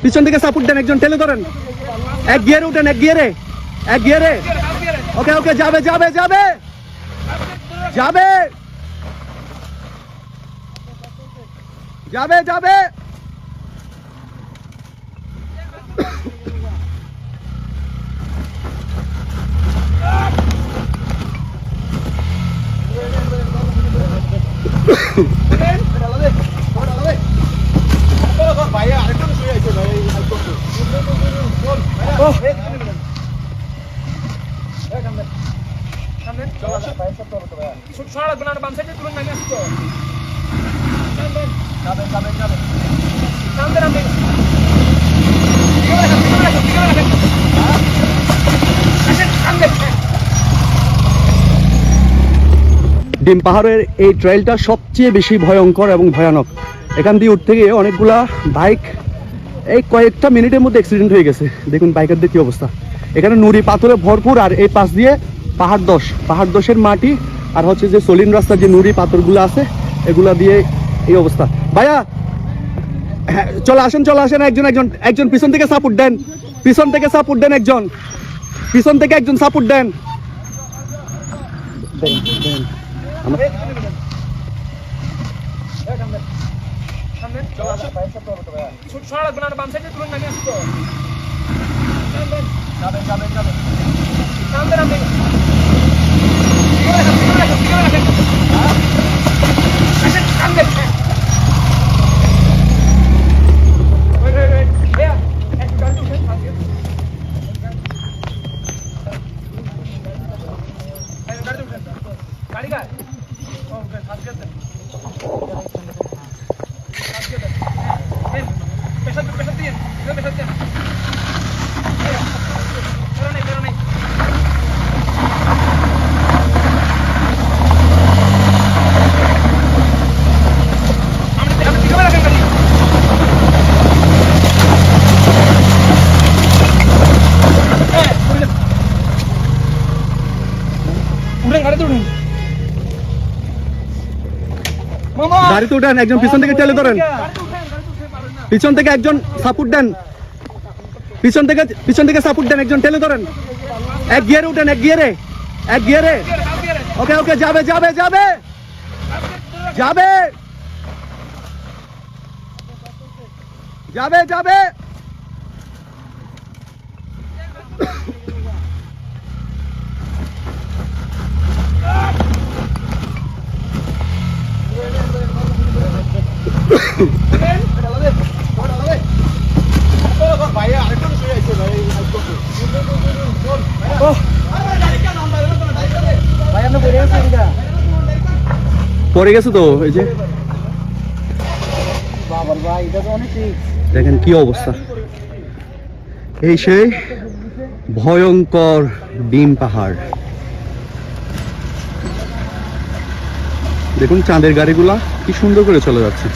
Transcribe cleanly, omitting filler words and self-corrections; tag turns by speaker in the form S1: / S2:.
S1: পিছন থেকে সাপোর্ট দেন, একজন ঠেলে ধরেন, এক গিয়ারে উঠেন, এক গিয়ারে, এক গিয়ারে। ওকে ওকে, যাবে যাবে যাবে যাবে যাবে যাবে। ডিম পাহাড়ের এই ট্রেইলটা সবচেয়ে বেশি ভয়ঙ্কর এবং ভয়ানক। এখান দিয়ে উঠতে গিয়ে অনেকগুলা বাইক এই কয়েকটা মিনিটের মধ্যে অ্যাক্সিডেন্ট হয়ে গেছে। দেখুন বাইকারদের কি অবস্থা। এখানে নুড়ি পাথরে ভরপুর, আর এই পাশ দিয়ে পাহাড় দশের মাটি, আর হচ্ছে যে সলিন রাস্তার যে নুড়ি পাথরগুলো আছে এগুলা দিয়ে এই অবস্থা। ভাইয়া হ্যাঁ, চলে আসেন একজন পিছন থেকে সাপোর্ট দেন, পিছন থেকে একজন সাপোর্ট দেন। গাড়িতে উঠেন, একজন পিছন থেকে ঠেলে ধরেন, পিছন থেকে একজন সাপোর্ট দেন, পিছন থেকে সাপোর্ট দেন, একজন ঠেলে ধরেন, এক গিয়ারে উঠেন, এক গিয়ারে। ওকে ওকে, যাবে যাবে যাবে যাবে যাবে যাবে। পড়ে গেছে তো, এই যে দেখেন কি অবস্থা। এই সেই ভয়ঙ্কর ডিম পাহাড়। দেখুন চাঁদের গাড়িগুলা কি সুন্দর করে চলে যাচ্ছে।